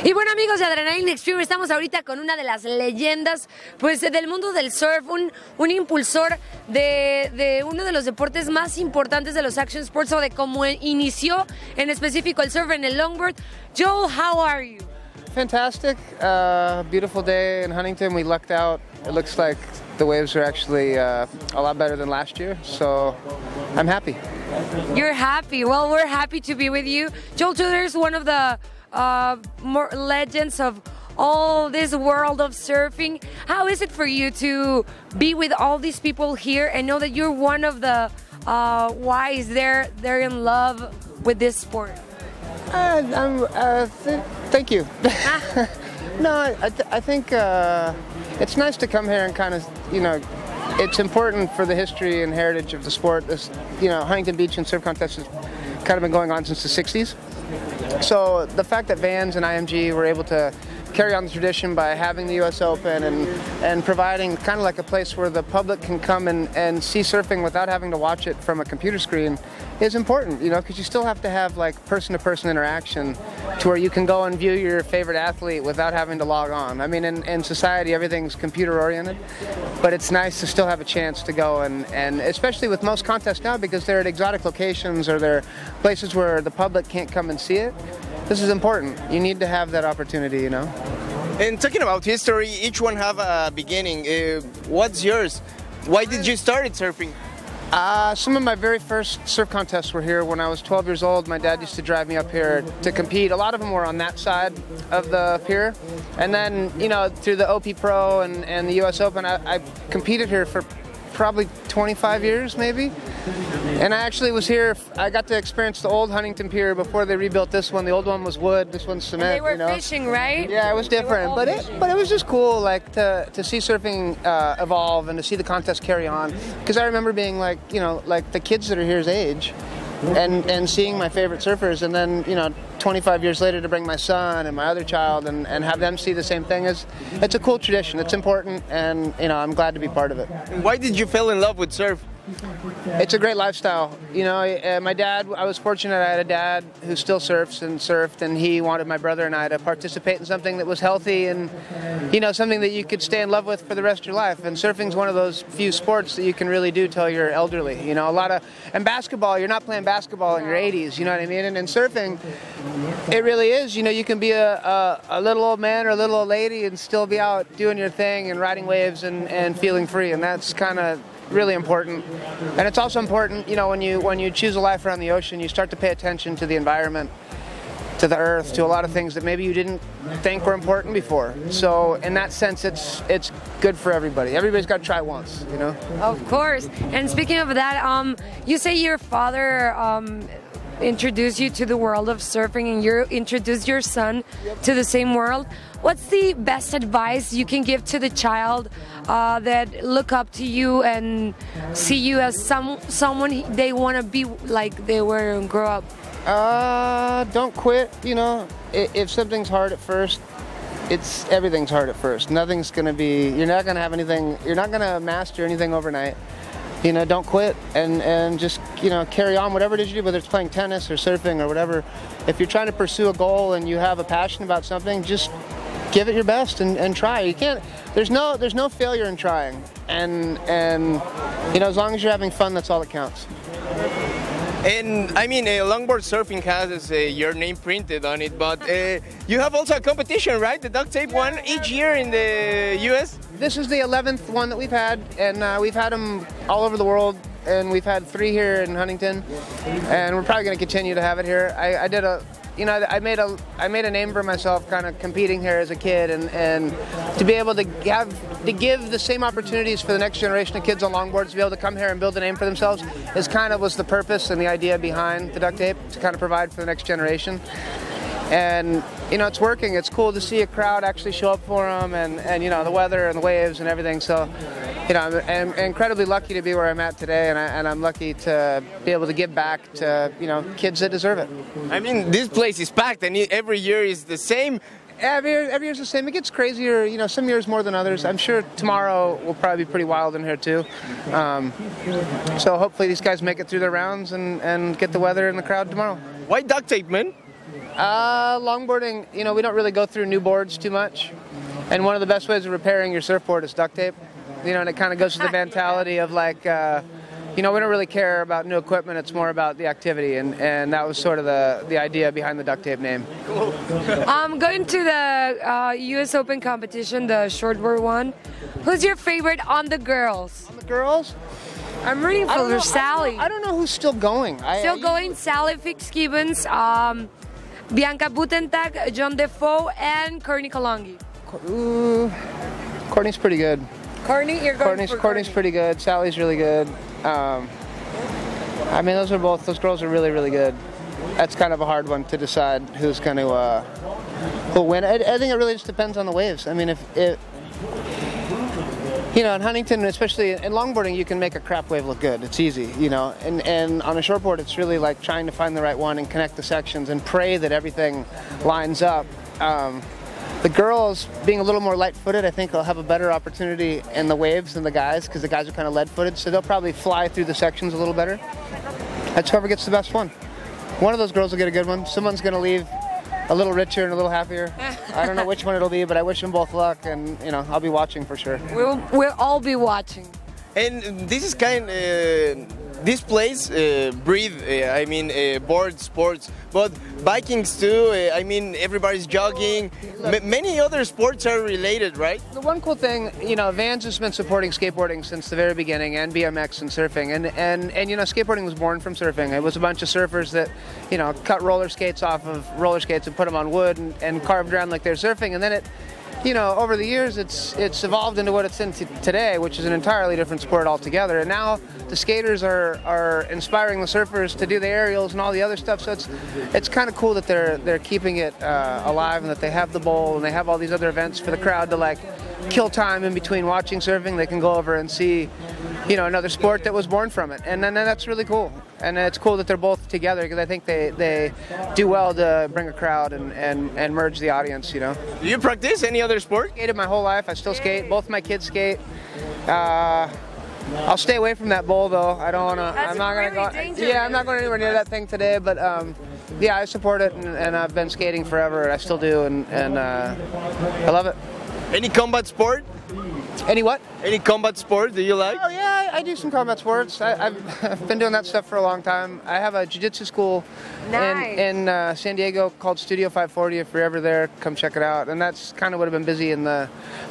Y bueno, amigos de AdrenalinaXtreme, estamos ahorita con una de las leyendas pues del mundo del surf, un impulsor de uno de los deportes más importantes de los action sports, o de cómo inició en específico el surf en el longboard. Joel, how are you? Fantastic. Beautiful day in Huntington. We lucked out. It looks like the waves are actually a lot better than last year, so I'm happy. You're happy. Well, we're happy to be with you. Joel Tudor's one of the more legends of all this world of surfing. How is it for you to be with all these people here and know that you're one of the wise? They're in love with this sport. Thank you. No, I think it's nice to come here and kind of, it's important for the history and heritage of the sport. This, Huntington Beach and Surf Contest has kind of been going on since the 60s. So the fact that Vans and IMG were able to carry on the tradition by having the U.S. Open and providing kind of like a place where the public can come and see surfing without having to watch it from a computer screen is important, because you still have to have like person-to-person interaction to where you can go and view your favorite athlete without having to log on. I mean, in society, everything's computer-oriented, but it's nice to still have a chance to go and especially with most contests now, because they're at exotic locations or they're places where the public can't come and see it. This is important. You need to have that opportunity, And talking about history, each one have a beginning. What's yours? Why did you start surfing? Some of my very first surf contests were here when I was 12 years old. My dad used to drive me up here to compete. A lot of them were on that side of the pier. And then, through the OP Pro and the US Open, I competed here for probably 25 years, maybe. And I actually was here, I got to experience the old Huntington Pier before they rebuilt this one. The old one was wood, this one's cement. And they were fishing, right? Yeah, it was different, but it was just cool, like to see surfing evolve and to see the contest carry on. Because I remember being like, like the kids that are here's age, and seeing my favorite surfers, and then 25 years later to bring my son and my other child and have them see the same thing. It's a cool tradition. It's important, and I'm glad to be part of it. Why did you fall in love with surf? It's a great lifestyle. My dad, I was fortunate I had a dad who still surfs and surfed, and he wanted my brother and I to participate in something that was healthy and, something that you could stay in love with for the rest of your life. And surfing's one of those few sports that you can really do till you're elderly. And basketball, you're not playing basketball in your 80s, you know what I mean? And in surfing, it really is. You can be a little old man or a little old lady and still be out doing your thing and riding waves and feeling free, and that's kind of really important. And it's also important, when you choose a life around the ocean, you start to pay attention to the environment, to the earth, to a lot of things that maybe you didn't think were important before. So in that sense, it's good for everybody. Everybody's got to try once, Of course. And speaking of that, you say your father introduced you to the world of surfing, and you introduced your son to the same world. What's the best advice you can give to the child that look up to you and see you as someone they want to be like they were and grow up? Don't quit. If something's hard at first, everything's hard at first. Nothing's gonna be. You're not gonna have anything. You're not gonna master anything overnight. Don't quit and just, carry on whatever it is you do, whether it's playing tennis or surfing or whatever. If you're trying to pursue a goal and you have a passion about something, just give it your best and try. You can't, there's no failure in trying. And as long as you're having fun, that's all that counts. And I mean, longboard surfing has your name printed on it, but you have also a competition, right? The duct tape one each year in the U.S.? This is the 11th one that we've had, and we've had them all over the world, and we've had 3 here in Huntington, and we're probably going to continue to have it here. I made a name for myself kind of competing here as a kid, and to be able to give the same opportunities for the next generation of kids on longboards to be able to come here and build a name for themselves was the purpose and the idea behind the duct tape, to kind of provide for the next generation. And it's working. It's cool to see a crowd actually show up for them, and the weather and the waves and everything. So I'm incredibly lucky to be where I'm at today, and I'm lucky to be able to give back to kids that deserve it. I mean, this place is packed, and every year is the same. Every year's the same. It gets crazier, some years more than others. I'm sure tomorrow will probably be pretty wild in here too. So hopefully these guys make it through their rounds and get the weather and the crowd tomorrow. Why duct tape, man? Longboarding, you know, we don't really go through new boards too much. And one of the best ways of repairing your surfboard is duct tape. You know, and it kind of goes to the mentality of like, you know, we don't really care about new equipment. It's more about the activity. And that was sort of the idea behind the duct tape name. Cool. Going to the U.S. Open competition, the shortboard one, who's your favorite on the girls? On the girls? I'm rooting for Sally. I don't know who's still going. Still going, Sally Fitzgibbons, Bianca Butentag, John Defoe, and Courtney Kalongi. Courtney's pretty good. Courtney, you're going for Courtney's pretty good. Sally's really good. I mean, those girls are really, really good. That's kind of a hard one to decide who's going to who'll win. I think it really just depends on the waves. I mean, if you know, in Huntington, especially in longboarding, you can make a crap wave look good. It's easy, you know. And on a shortboard, it's really like trying to find the right one and connect the sections and pray that everything lines up. The girls, being a little more light-footed, I think will have a better opportunity in the waves than the guys, because the guys are kind of lead-footed, so they'll probably fly through the sections a little better. That's whoever gets the best one. One of those girls will get a good one. Someone's going to leave a little richer and a little happier. I don't know which one it'll be, but I wish them both luck, and you know, I'll be watching for sure. We'll all be watching. And this is this place breathe, I mean, board sports, but biking's too. I mean, everybody's jogging. Many other sports are related, right? The one cool thing, you know, Vans has been supporting skateboarding since the very beginning, and BMX and surfing, and you know, skateboarding was born from surfing. It was a bunch of surfers that, you know, cut roller skates off of roller skates and put them on wood and carved around like they're surfing, and then it, you know, over the years, it's evolved into what it's in today, which is an entirely different sport altogether. And now the skaters are inspiring the surfers to do the aerials and all the other stuff. So it's kind of cool that they're keeping it alive, and that they have the bowl and they have all these other events for the crowd to like kill time in between watching surfing. They can go over and see, you know, another sport that was born from it, and then that's really cool. And it's cool that they're both together, because I think they do well to bring a crowd and merge the audience, you know. Do you practice any other sport? I skated my whole life. I still skate. Both my kids skate. I'll stay away from that bowl though. I don't want to. I'm not really going to go. dangerous. Yeah, I'm not going anywhere near that thing today. But yeah, I support it, and I've been skating forever. I still do, and I love it. Any combat sport? Any what? Any combat sport do you like? Oh yeah, I do some combat sports. I've been doing that stuff for a long time. I have a jiu-jitsu school in San Diego called Studio 540. If you're ever there, come check it out. And that's kind of what I've been busy in the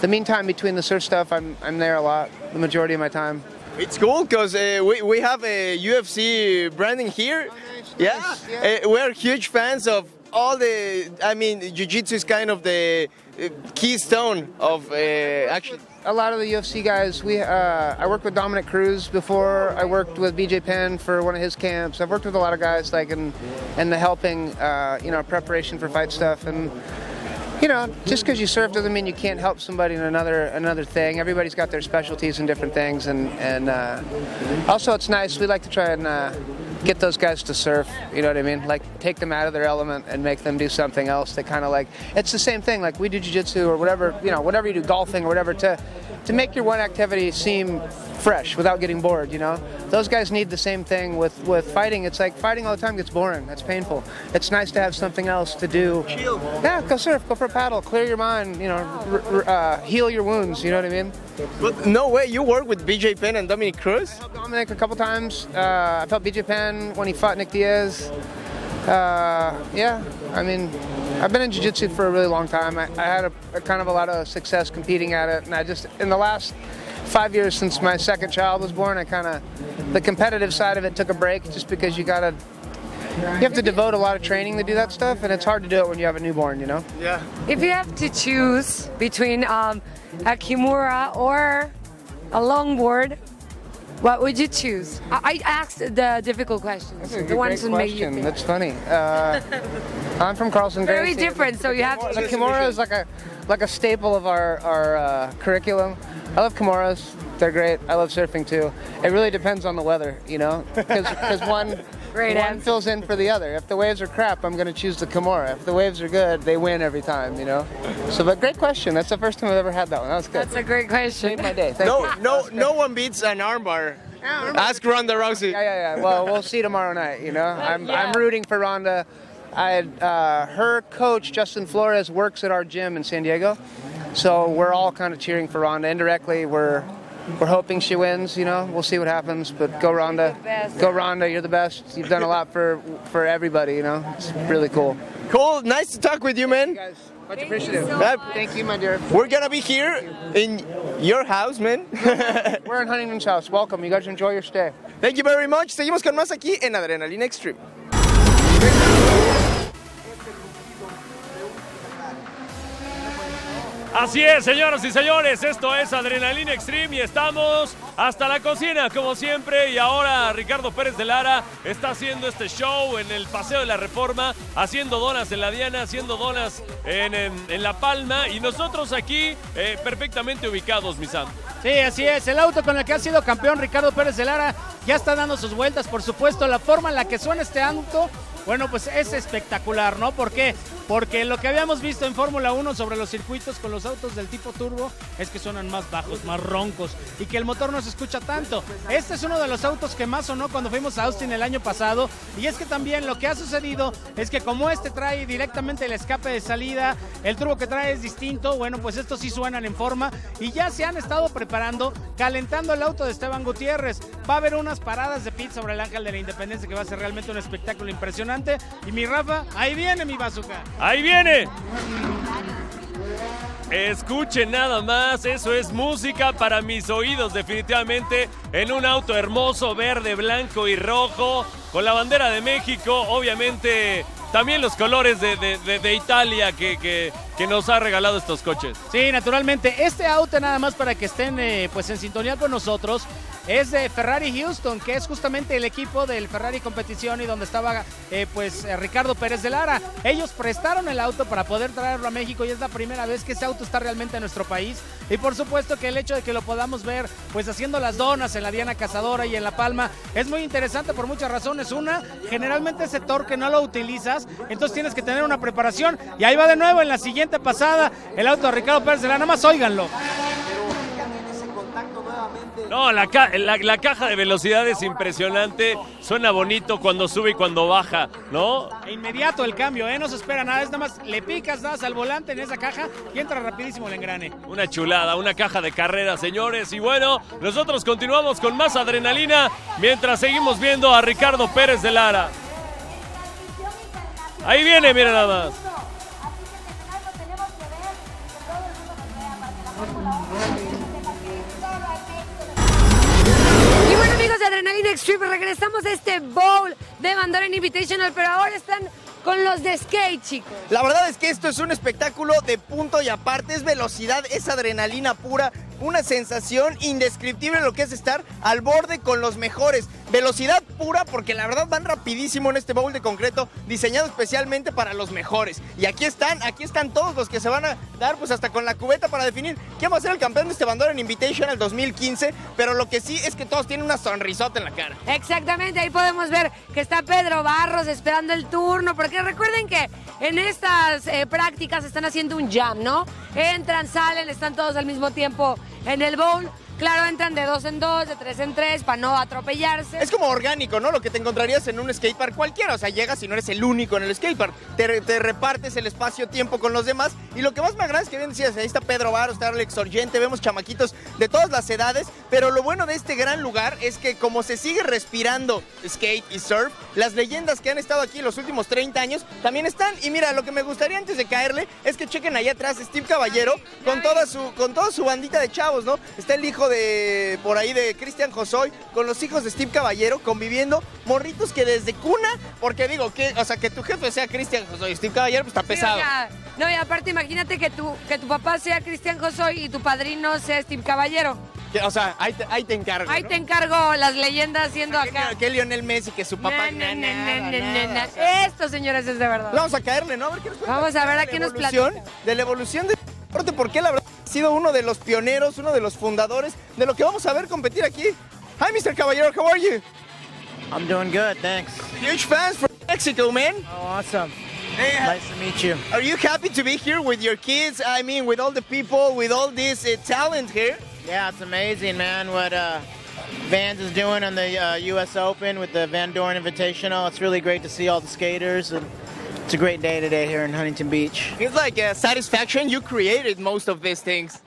meantime between the surf stuff. I'm there a lot, the majority of my time. It's cool because we have a UFC branding here. Oh, nice. Yeah. We're huge fans of all the. I mean, jiu-jitsu is kind of the keystone of actually. A lot of the UFC guys, I worked with Dominic Cruz before. I worked with BJ Penn for one of his camps. I've worked with a lot of guys like in the helping, you know, preparation for fight stuff. And you know, just because you surf doesn't mean you can't help somebody in another thing. Everybody's got their specialties in different things, and also it's nice. We like to try and get those guys to surf, you know what I mean? Like take them out of their element and make them do something else that kind of like, it's the same thing, like we do jiu-jitsu or whatever, you know, whatever you do, golfing or whatever, to make your one activity seem fresh without getting bored, you know? Those guys need the same thing with fighting. It's like fighting all the time gets boring. That's painful. It's nice to have something else to do. Chill. Yeah, go surf, go for a paddle, clear your mind, you know, heal your wounds, you know what I mean? But no way, you work with BJ Penn and Dominic Cruz? I helped Dominic a couple times. I've helped BJ Penn when he fought Nick Diaz. Yeah, I mean, I've been in jiu-jitsu for a really long time. I had a kind of a lot of success competing at it, and I just, in the last 5 years since my second child was born, the competitive side of it took a break, just because you have to devote a lot of training to do that stuff, and it's hard to do it when you have a newborn, you know? Yeah. If you have to choose between a Kimura or a longboard, what would you choose? I asked the difficult questions. That's a the ones great that make you question. think. That's funny. I'm from Carlson. Very Gracie. different, so you have to The choose. Kimura is like a staple of our curriculum. I love Kimuras. They're great. I love surfing too. It really depends on the weather, you know, because one fills in for the other. If the waves are crap, I'm going to choose the Kimura. If the waves are good, they win every time, you know. So, but great question. That's the first time I've ever had that one. That was good. That's a great question. Made my day. Thank you. No one beats an armbar. Ask Ronda Rousey. Yeah. Well, we'll see tomorrow night, you know. I'm rooting for Ronda. her coach, Justin Flores, works at our gym in San Diego. So we're all kind of cheering for Ronda. Indirectly, we're hoping she wins, you know. We'll see what happens, but go Ronda. Go Ronda, you're the best. You've done a lot for everybody, you know. It's really cool. Cool, nice to talk with you, man. Thank you guys. Much appreciative. Thank you, my dear. We're gonna be here in your house, man. We're in Huntington's house. Welcome. You guys enjoy your stay. Thank you very much. Seguimos con más aquí en Adrenalina Extreme. Así es, señoras y señores, esto es Adrenalina Extreme y estamos hasta la cocina, como siempre. Y ahora Ricardo Pérez de Lara está haciendo este show en el Paseo de la Reforma, haciendo donas en la Diana, haciendo donas en La Palma. Y nosotros aquí perfectamente ubicados, mi Sam. Sí, así es. El auto con el que ha sido campeón Ricardo Pérez de Lara ya está dando sus vueltas, por supuesto. La forma en la que suena este auto, bueno, pues es espectacular, ¿no? ¿Por qué? Porque lo que habíamos visto en Fórmula 1 sobre los circuitos con los autos del tipo turbo es que suenan más bajos, más roncos y que el motor no se escucha tanto. Este es uno de los autos que más sonó cuando fuimos a Austin el año pasado, y es que también lo que ha sucedido es que como este trae directamente el escape de salida, el turbo que trae es distinto, bueno, pues estos sí suenan en forma y ya se han estado preparando, calentando el auto de Esteban Gutiérrez. Va a haber unas paradas de pit sobre el Ángel de la Independencia que va a ser realmente un espectáculo impresionante. Y mi Rafa, ahí viene mi bazooka. ¡Ahí viene! Escuchen nada más, eso es música para mis oídos definitivamente, en un auto hermoso, verde, blanco y rojo, con la bandera de México, obviamente también los colores de Italia que nos ha regalado estos coches. Sí, naturalmente, este auto nada más para que estén pues en sintonía con nosotros, es de Ferrari Houston, que es justamente el equipo del Ferrari Competición y donde estaba Ricardo Pérez de Lara. Ellos prestaron el auto para poder traerlo a México y es la primera vez que ese auto está realmente en nuestro país. Y por supuesto que el hecho de que lo podamos ver pues haciendo las donas en la Diana Cazadora y en La Palma es muy interesante por muchas razones. Una, generalmente ese torque no lo utilizas, entonces tienes que tener una preparación. Y ahí va de nuevo en la siguiente pasada el auto de Ricardo Pérez de Lara, nada más óiganlo. No, la caja de velocidad es impresionante, suena bonito cuando sube y cuando baja, ¿no? E inmediato el cambio, no se espera nada, es nada más le picas, das al volante en esa caja y entra rapidísimo el engrane. Una chulada, una caja de carrera, señores. Y bueno, nosotros continuamos con más adrenalina mientras seguimos viendo a Ricardo Pérez de Lara. Ahí viene, miren nada más. Amigos de Adrenalina Extreme, regresamos a este bowl de Van Invitational, pero ahora están con los de skate, chicos. La verdad es que esto es un espectáculo de punto y aparte, es velocidad, es adrenalina pura, una sensación indescriptible lo que es estar al borde con los mejores. Velocidad pura porque la verdad van rapidísimo en este bowl de concreto diseñado especialmente para los mejores. Y aquí están todos los que se van a dar pues hasta con la cubeta para definir quién va a ser el campeón de este Van Invitational 2015, pero lo que sí es que todos tienen una sonrisota en la cara. Exactamente, ahí podemos ver que está Pedro Barros esperando el turno, porque recuerden que en estas prácticas están haciendo un jam, ¿no? Entran, salen, están todos al mismo tiempo en el bowl. Claro, entran de 2 en 2, de 3 en 3 para no atropellarse. Es como orgánico, ¿no? Lo que te encontrarías en un skatepark cualquiera. O sea, llegas y no eres el único en el skatepark. Te repartes el espacio-tiempo con los demás. Y lo que más me agrada es que bien decías, ahí está Pedro Barros, está Alex Orgente, vemos chamaquitos de todas las edades. Pero lo bueno de este gran lugar es que como se sigue respirando skate y surf, las leyendas que han estado aquí los últimos 30 años también están. Y mira, lo que me gustaría antes de caerle es que chequen allá atrás Steve Caballero con toda su bandita de chavos, ¿no? Está el hijo de por ahí de Cristian Josoy con los hijos de Steve Caballero conviviendo, morritos que desde cuna, porque digo que, o sea, que tu jefe sea Cristian Josoy y Steve Caballero, pues está pesado. Sí, o sea, no, y aparte imagínate que tu papá sea Cristian Josoy y tu padrino sea Steve Caballero. O sea, ahí te encargo, Ahí ¿no? te encargo las leyendas siendo acá. Que Lionel Messi, que su papá... Esto, señores, es de verdad. Vamos a caerle, ¿no? A ver qué nos cuenta. Vamos a ver a qué nos platica. De la evolución del deporte, porque la verdad ha sido uno de los pioneros, uno de los fundadores de lo que vamos a ver competir aquí. Hi, Mr. Caballero, how are you? I'm doing good, thanks. Huge fans from Mexico, man. Oh, awesome. Hey, Nice to meet you. are you happy to be here with your kids? I mean, with all the people, with all this talent here? Yeah, it's amazing, man, what Vans is doing on the U.S. Open with the Van Doren Invitational. It's really great to see all the skaters and It's a great day today here in Huntington Beach. It's like a satisfaction. You created most of these things.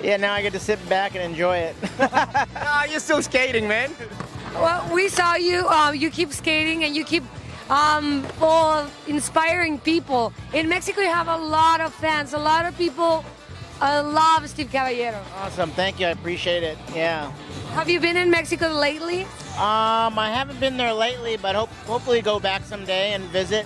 Yeah, now I get to sit back and enjoy it. Ah, you're still skating, man. Well, we saw you. You keep skating and you keep inspiring people. In Mexico, you have a lot of fans. A lot of people love Steve Caballero. Awesome, thank you, I appreciate it, yeah. Have you been in Mexico lately? I haven't been there lately, but hopefully go back someday and visit.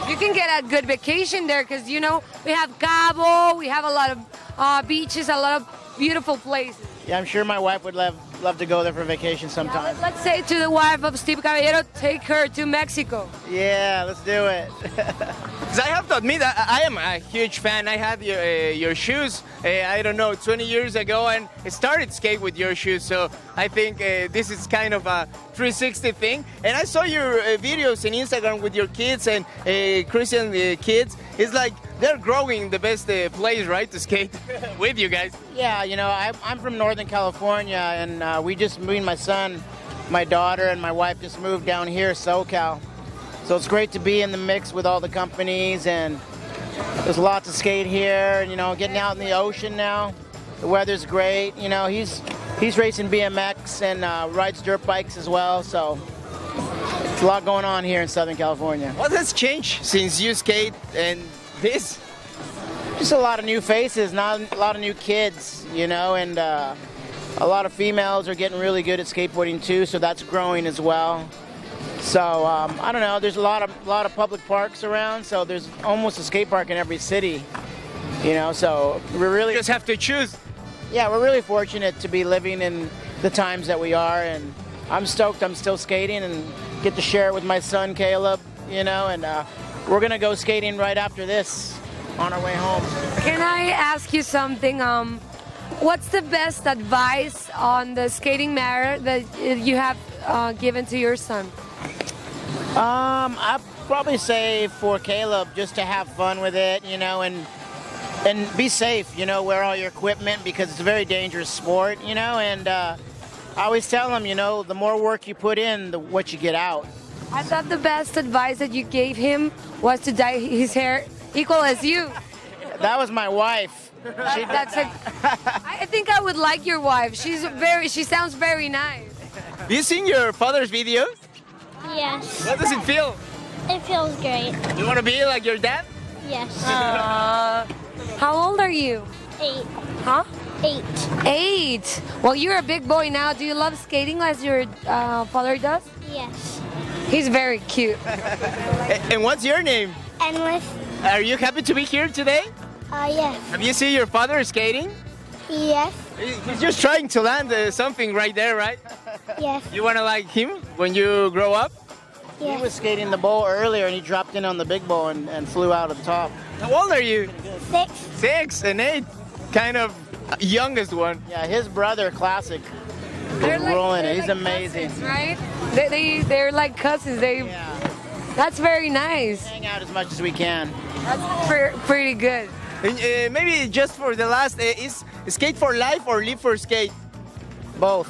You can get a good vacation there because, you know, we have Cabo, we have a lot of beaches, a lot of beautiful places. Yeah, I'm sure my wife would love to go there for vacation sometime. Yeah, let's say to the wife of Steve Caballero, take her to Mexico. Yeah, let's do it. Because I have to admit, I am a huge fan. I had your shoes, I don't know, 20 years ago, and I started skate with your shoes. So I think this is kind of a 360 thing. And I saw your videos on Instagram with your kids and Christian kids. It's like they're growing the best place, right, to skate with you guys. Yeah, you know, I'm from Northern California, and me and my son, my daughter, and my wife just moved down here, SoCal. So it's great to be in the mix with all the companies, and there's lots of skate here, you know, getting out in the ocean now. The weather's great, you know, he's racing BMX and rides dirt bikes as well, so it's a lot going on here in Southern California. What has changed since you skate and this? Just a lot of new faces, not a lot of new kids, you know, and a lot of females are getting really good at skateboarding too, so that's growing as well. So I don't know. There's a lot of public parks around, so there's almost a skate park in every city, you know. So we really just have to choose. Yeah, we're really fortunate to be living in the times that we are, and I'm stoked. I'm still skating and get to share it with my son Caleb, you know. And we're gonna go skating right after this on our way home. Can I ask you something? What's the best advice on the skating matter that you have given to your son? I'd probably say for Caleb just to have fun with it, you know, and be safe, you know, wear all your equipment because it's a very dangerous sport, you know, and I always tell him, you know, the more work you put in, what you get out. I thought the best advice that you gave him was to dye his hair equal as you. That was my wife. I think I would like your wife. She sounds very nice. Have you seen your father's videos? Yes. What does it feel? It feels great. You want to be like your dad? Yes. How old are you? 8. Huh? 8. 8. Well, you're a big boy now. Do you love skating as your father does? Yes. He's very cute. And what's your name? Endless. Are you happy to be here today? Yes. Have you seen your father skating? Yes. He's just trying to land something right there, right? Yes. You want to like him when you grow up? Yes. He was skating the bowl earlier and he dropped in on the big bowl and flew out of the top. How old are you? 6. 6 and 8. Kind of youngest one. Yeah, his brother, Classic, They're is rolling it. they're He's like amazing. Cousins, right? They're like cousins. Yeah. That's very nice. Hang out as much as we can. That's pretty good. And, maybe just for the last, is skate for life or live for skate? Both.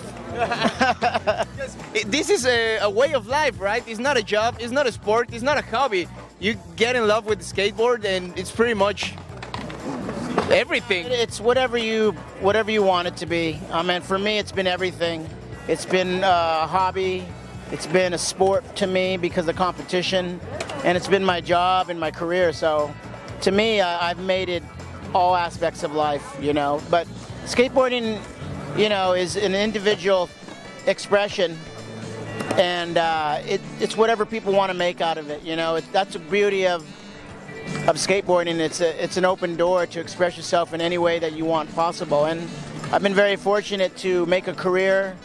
This is a way of life, right? It's not a job, it's not a sport, it's not a hobby. You get in love with the skateboard and it's pretty much everything. It's whatever you want it to be. I mean, for me, it's been everything. It's been a hobby. It's been a sport to me because of competition, and it's been my job and my career. So, to me, I've made it all aspects of life, you know. But skateboarding, you know, is an individual expression, and it's whatever people want to make out of it. You know, that's the beauty of skateboarding. It's an open door to express yourself in any way that you want possible. And I've been very fortunate to make a career,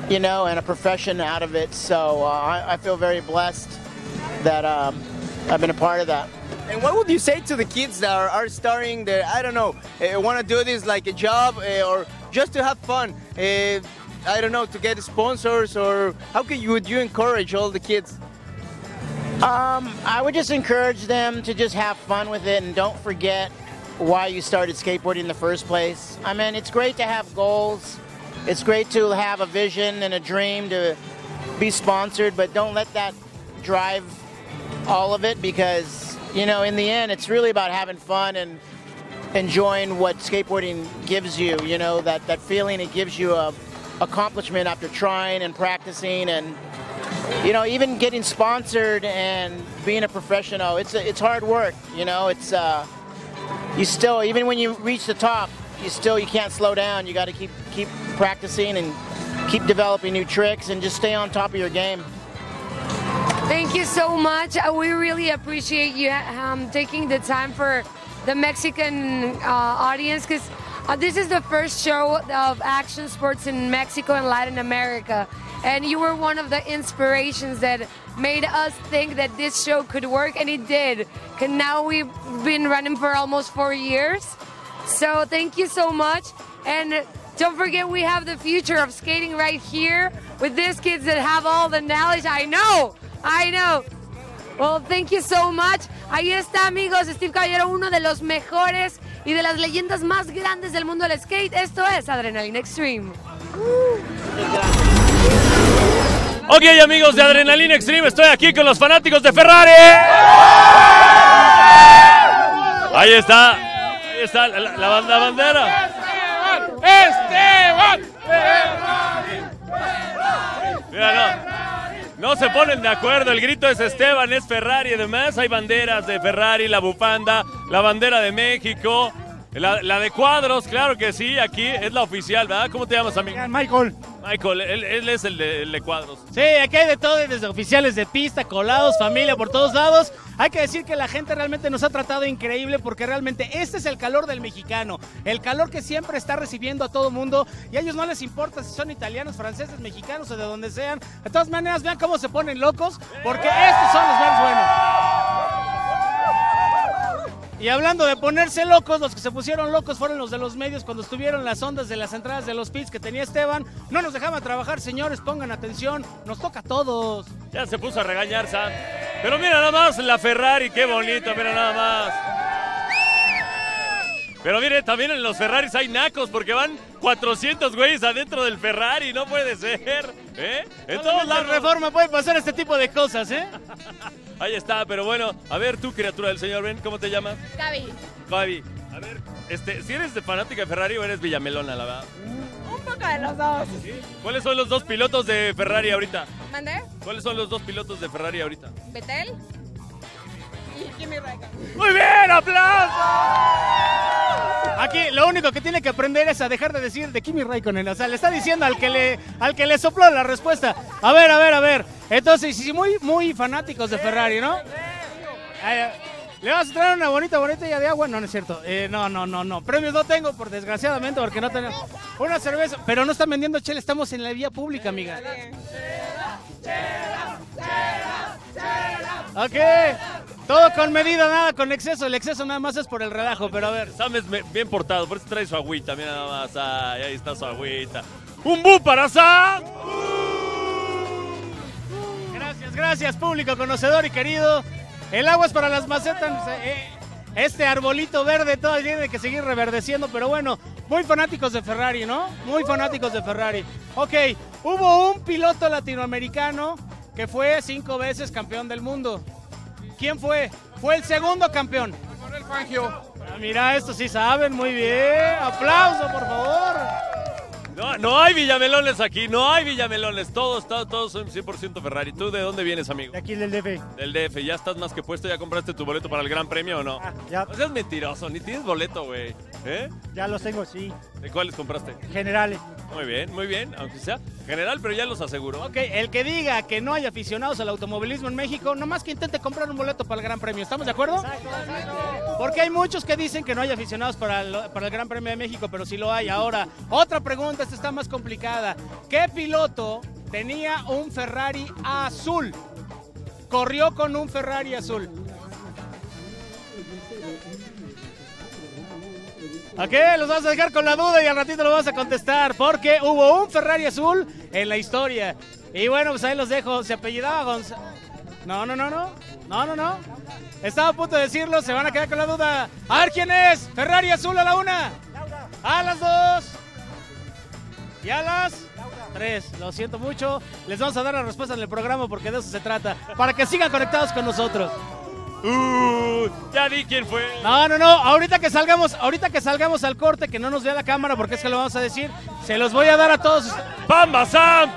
you know, and a profession out of it. So I feel very blessed that I've been a part of that. And what would you say to the kids that are starting, that, I don't know, want to do this like a job or just to have fun? I don't know, to get sponsors, or how would you encourage all the kids? I would just encourage them to just have fun with it and don't forget why you started skateboarding in the first place. I mean, it's great to have goals. It's great to have a vision and a dream to be sponsored, but don't let that drive all of it because, you know, in the end, it's really about having fun and enjoying what skateboarding gives you, you know, that feeling it gives you of accomplishment after trying and practicing and, you know, even getting sponsored and being a professional. It's hard work, you know. It's you still, even when you reach the top, you can't slow down. You got to keep practicing and keep developing new tricks and just stay on top of your game. Thank you so much. We really appreciate you taking the time for the Mexican audience, because this is the first show of action sports in Mexico and Latin America. And you were one of the inspirations that made us think that this show could work, and it did. Because now we've been running for almost 4 years. So thank you so much. And don't forget, we have the future of skating right here with these kids that have all the knowledge. I know. Well, thank you so much. Ahí está, amigos, Steve Caballero, uno de los mejores y de las leyendas más grandes del mundo del skate. Esto es Adrenalina Extreme. Ok, amigos de Adrenalina Extreme, estoy aquí con los fanáticos de Ferrari. Ahí está la bandera. ¡Esteban! Mira, no se ponen de acuerdo, el grito es Esteban, es Ferrari, además hay banderas de Ferrari, la bufanda, la bandera de México, la de cuadros, claro que sí, aquí es la oficial, ¿verdad? ¿Cómo te llamas, amigo? Michael, él es el de cuadros. Sí, aquí hay de todo, desde oficiales de pista, colados, familia por todos lados. Hay que decir que la gente realmente nos ha tratado increíble porque realmente este es el calor del mexicano, el calor que siempre está recibiendo a todo mundo y a ellos no les importa si son italianos, franceses, mexicanos o de donde sean. De todas maneras, vean cómo se ponen locos porque estos son los más buenos. Y hablando de ponerse locos, los que se pusieron locos fueron los de los medios cuando estuvieron las ondas de las entradas de los pits que tenía Esteban. No nos dejaban trabajar, señores, pongan atención, nos toca a todos. Ya se puso a regañar, Sam. Pero mira nada más la Ferrari, qué bonito, mira nada más. Pero mire, también en los Ferraris hay nacos porque van 400 güeyes adentro del Ferrari, no puede ser. En todos lados. Reforma puede pasar este tipo de cosas, Ahí está, pero bueno, a ver tú, criatura del señor, ven, ¿cómo te llamas? Gaby. A ver, si eres de fanática de Ferrari o eres villamelona, la verdad. Un poco de los dos. ¿Sí? ¿Cuáles son los dos pilotos de Ferrari ahorita? ¿Mandé? ¿Cuáles son los dos pilotos de Ferrari ahorita? Betel y Kimi Raikkonen. ¡Muy bien, aplausos! Aquí lo único que tiene que aprender es a dejar de decir de Kimi Raikkonen. O sea, le está diciendo al que le sopló la respuesta. A ver. Entonces, sí, muy fanáticos de Ferrari, ¿no? ¿Le vas a traer una bonita botella de agua? No, no es cierto. No. Premios no tengo, por desgraciadamente, porque no tenemos una cerveza. Pero no están vendiendo chela, estamos en la vía pública, amiga. Ok. Todo con medida, nada con exceso. El exceso nada más es por el relajo, pero a ver. Sam es bien portado, por eso trae su agüita. Mira nada más. Ay, ahí está su agüita. ¡Un bu para Sam! Gracias, público conocedor y querido. El agua es para las macetas. Este arbolito verde todavía tiene que seguir reverdeciendo, pero bueno, muy fanáticos de Ferrari, ¿no? Muy fanáticos de Ferrari. Ok, hubo un piloto latinoamericano que fue 5 veces campeón del mundo. ¿Quién fue? Fue el segundo campeón. Manuel Fangio. Mira, esto sí saben, muy bien. Aplauso, por favor. No hay villamelones aquí, no hay villamelones. Todos son 100% Ferrari. ¿Tú de dónde vienes, amigo? De aquí, del DF. Del DF. ¿Ya estás más que puesto? ¿Ya compraste tu boleto para el Gran Premio o no? Ya. No seas mentiroso, ni tienes boleto, güey. Ya los tengo, sí. ¿De cuáles compraste? Generales. Muy bien, aunque sea general, pero ya los aseguró. Ok, el que diga que no hay aficionados al automovilismo en México, nomás que intente comprar un boleto para el Gran Premio. ¿Estamos de acuerdo? Exacto. Porque hay muchos que dicen que no hay aficionados para el Gran Premio de México, pero sí lo hay. Ahora, otra pregunta, esta está más complicada. ¿Qué piloto tenía un Ferrari azul? Corrió con un Ferrari azul. Ok, los vas a dejar con la duda y al ratito lo vas a contestar, porque hubo un Ferrari azul en la historia. Y bueno, pues ahí los dejo. Se apellidaba González. No. Estaba a punto de decirlo, se van a quedar con la duda. A ver quién es. Ferrari azul a la 1. A las 2. Y a las 3, lo siento mucho. Les vamos a dar la respuesta en el programa porque de eso se trata. Para que sigan conectados con nosotros. Ya di quién fue. No. Ahorita que salgamos al corte, que no nos vea la cámara porque es que lo vamos a decir. Se los voy a dar a todos. ¡Pambazán!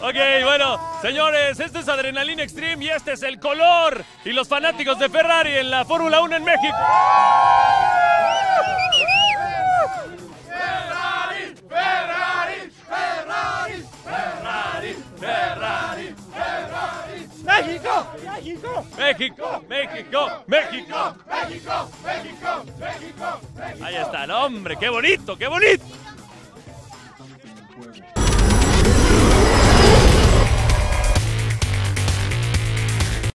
Ok, bueno, señores, este es Adrenalina Extreme y este es el color y los fanáticos de Ferrari en la Fórmula 1 en México. ¡México! Ahí está, no, hombre, qué bonito, qué bonito.